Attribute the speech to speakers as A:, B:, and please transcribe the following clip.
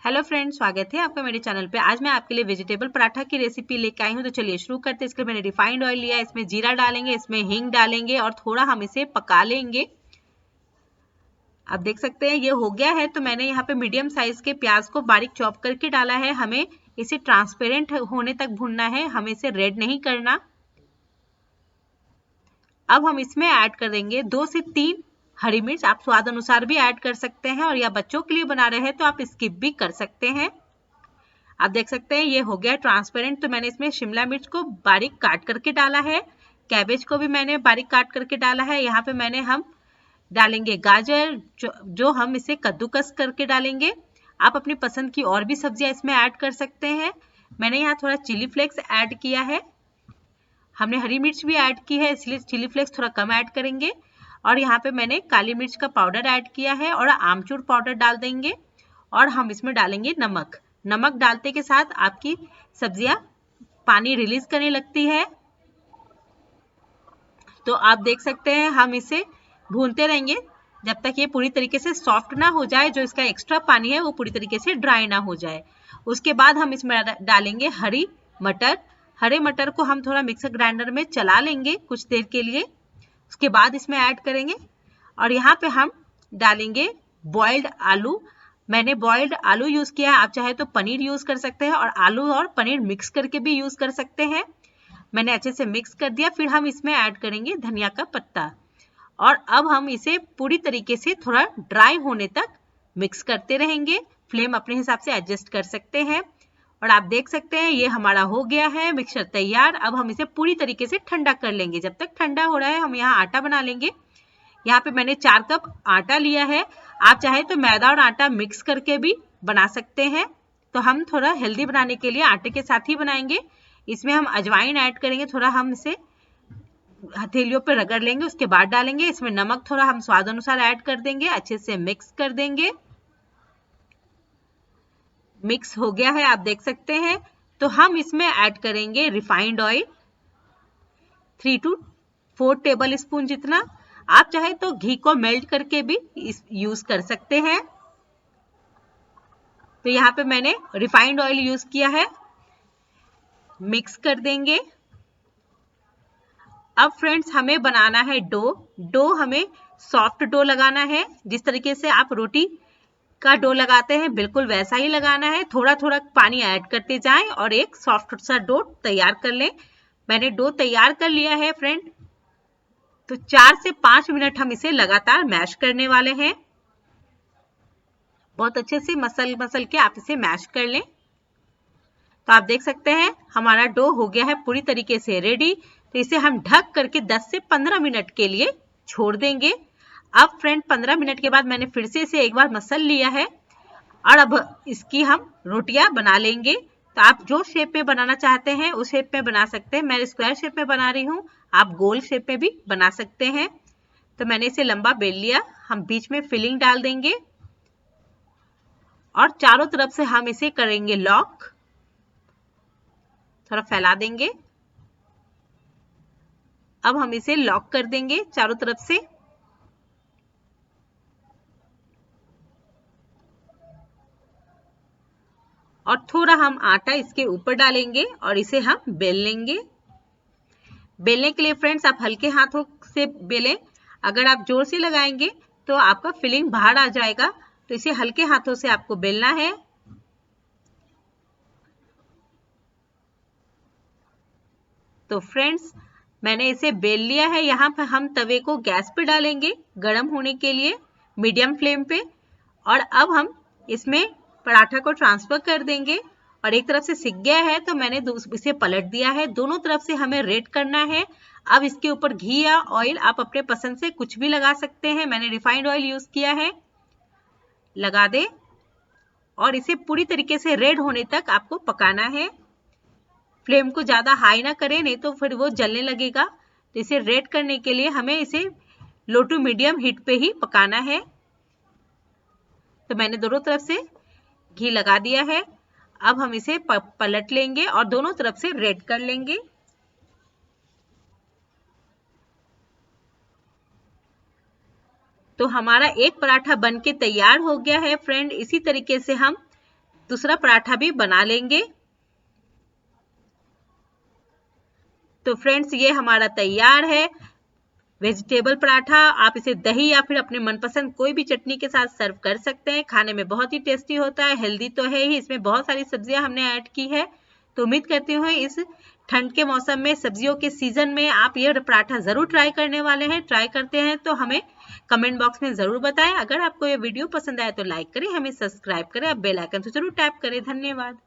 A: Hello friends, स्वागत है आपका मेरे चैनल पे। आज मैं आपके लिए वेजिटेबल पराठा की रेसिपी लेके आई हूँ। तो चलिए शुरू करते हैं। इसके लिए मैंने रिफाइंड ऑयल लिया है, इसमें जीरा डालेंगे, इसमें हींग डालेंगे और थोड़ा हम इसे पका लेंगे। आप देख सकते हैं ये हो गया है। तो मैंने यहाँ पे मीडियम साइज के प्याज को बारीक चॉप करके डाला है। हमें इसे ट्रांसपेरेंट होने तक भूनना है, हमें इसे रेड नहीं करना। अब हम इसमें ऐड कर देंगे 2 से 3 हरी मिर्च। आप स्वाद अनुसार भी ऐड कर सकते हैं, और या बच्चों के लिए बना रहे हैं तो आप स्किप भी कर सकते हैं। आप देख सकते हैं ये हो गया ट्रांसपेरेंट। तो मैंने इसमें शिमला मिर्च को बारीक काट करके डाला है, कैबेज को भी मैंने बारीक काट करके डाला है। यहाँ पे हम डालेंगे गाजर, जो हम इसे कद्दूकस करके डालेंगे। आप अपनी पसंद की और भी सब्जियां इसमें ऐड कर सकते हैं। मैंने यहाँ थोड़ा चिली फ्लेक्स ऐड किया है। हमने हरी मिर्च भी ऐड की है, इसलिए चिली फ्लेक्स थोड़ा कम ऐड करेंगे। और यहाँ पे मैंने काली मिर्च का पाउडर ऐड किया है और आमचूर पाउडर डाल देंगे। और हम इसमें डालेंगे नमक। नमक डालते के साथ आपकी सब्जियां पानी रिलीज करने लगती है। तो आप देख सकते हैं हम इसे भूनते रहेंगे जब तक ये पूरी तरीके से सॉफ्ट ना हो जाए, जो इसका एक्स्ट्रा पानी है वो पूरी तरीके से ड्राई ना हो जाए। उसके बाद हम इसमें डालेंगे हरी मटर। हरे मटर को हम थोड़ा मिक्सर ग्राइंडर में चला लेंगे कुछ देर के लिए। उसके बाद इसमें ऐड करेंगे। और यहाँ पे हम डालेंगे बॉइल्ड आलू। मैंने बॉइल्ड आलू यूज किया है, आप चाहे तो पनीर यूज कर सकते हैं, और आलू और पनीर मिक्स करके भी यूज कर सकते हैं। मैंने अच्छे से मिक्स कर दिया। फिर हम इसमें ऐड करेंगे धनिया का पत्ता। और अब हम इसे पूरी तरीके से थोड़ा ड्राई होने तक मिक्स करते रहेंगे। फ्लेम अपने हिसाब से एडजस्ट कर सकते हैं। और आप देख सकते हैं ये हमारा हो गया है मिक्सचर तैयार। अब हम इसे पूरी तरीके से ठंडा कर लेंगे। जब तक ठंडा हो रहा है हम यहाँ आटा बना लेंगे। यहाँ पे मैंने 4 कप आटा लिया है। आप चाहे तो मैदा और आटा मिक्स करके भी बना सकते हैं। तो हम थोड़ा हेल्दी बनाने के लिए आटे के साथ ही बनाएंगे। इसमें हम अजवाइन ऐड करेंगे, थोड़ा हम इसे हथेलियों पे रगड़ लेंगे, उसके बाद डालेंगे। इसमें नमक थोड़ा हम स्वाद अनुसार ऐड कर देंगे, अच्छे से मिक्स कर देंगे। मिक्स हो गया है, आप देख सकते हैं। तो हम इसमें ऐड करेंगे refined oil 3 to 4 table spoon जितना। आप चाहे तो घी को मेल्ट करके भी यूज कर सकते हैं। तो यहाँ पे मैंने रिफाइंड ऑयल यूज किया है। मिक्स कर देंगे। अब फ्रेंड्स हमें बनाना है डो हमें सॉफ्ट डो लगाना है। जिस तरीके से आप रोटी का डो लगाते हैं बिल्कुल वैसा ही लगाना है। थोड़ा थोड़ा पानी ऐड करते जाएं और एक सॉफ्ट सा डो तैयार कर लें। मैंने डो तैयार कर लिया है फ्रेंड। तो 4 से 5 मिनट हम इसे लगातार मैश करने वाले हैं। बहुत अच्छे से मसल के आप इसे मैश कर लें। तो आप देख सकते हैं हमारा डो हो गया है पूरी तरीके से रेडी। तो इसे हम ढक करके 10 से 15 मिनट के लिए छोड़ देंगे। अब फ्रेंड 15 मिनट के बाद मैंने फिर से इसे एक बार मसल लिया है, और अब इसकी हम रोटियां बना लेंगे। तो आप जो शेप में बनाना चाहते हैं उस शेप में बना सकते हैं। मैं स्क्वायर शेप में बना रही हूँ, आप गोल शेप में भी बना सकते हैं। तो मैंने इसे लंबा बेल लिया। हम बीच में फिलिंग डाल देंगे और चारों तरफ से हम इसे करेंगे लॉक। थोड़ा फैला देंगे। अब हम इसे लॉक कर देंगे चारों तरफ से। और थोड़ा हम आटा इसके ऊपर डालेंगे और इसे हम बेल लेंगे। बेलने के लिए फ्रेंड्स आप हल्के हाथों से बेलें। अगर आप जोर से लगाएंगे तो आपका फिलिंग बाहर आ जाएगा। तो इसे हल्के हाथों से आपको बेलना है। तो फ्रेंड्स मैंने इसे बेल लिया है। यहाँ पर हम तवे को गैस पे डालेंगे गर्म होने के लिए, मीडियम फ्लेम पे। और अब हम इसमें पराठा को ट्रांसफर कर देंगे। और एक तरफ से सिक गया है तो मैंने इसे पलट दिया है। दोनों तरफ से हमें रेड करना है। अब इसके ऊपर घी या ऑयल आप अपने पसंद से कुछ भी लगा सकते हैं। मैंने रिफाइंड ऑयल यूज किया है। लगा दे और इसे पूरी तरीके से रेड होने तक आपको पकाना है। फ्लेम को ज्यादा हाई ना करें, नहीं तो फिर वो जलने लगेगा। तो इसे रेड करने के लिए हमें इसे लो टू मीडियम हीट पे ही पकाना है। तो मैंने दोनों तरफ से घी लगा दिया है। अब हम इसे पलट लेंगे और दोनों तरफ से रेड कर लेंगे। तो हमारा एक पराठा बनके तैयार हो गया है फ्रेंड। इसी तरीके से हम दूसरा पराठा भी बना लेंगे। तो फ्रेंड्स ये हमारा तैयार है वेजिटेबल पराठा। आप इसे दही या फिर अपने मनपसंद कोई भी चटनी के साथ सर्व कर सकते हैं। खाने में बहुत ही टेस्टी होता है, हेल्दी तो है ही, इसमें बहुत सारी सब्जियां हमने ऐड की है। तो उम्मीद करती हूँ इस ठंड के मौसम में, सब्जियों के सीजन में आप ये पराठा जरूर ट्राई करने वाले हैं। ट्राई करते हैं तो हमें कमेंट बॉक्स में जरूर बताएं। अगर आपको ये वीडियो पसंद आए तो लाइक करें, हमें सब्सक्राइब करें, अब बेल आइकन तो जरूर टैप करें। धन्यवाद।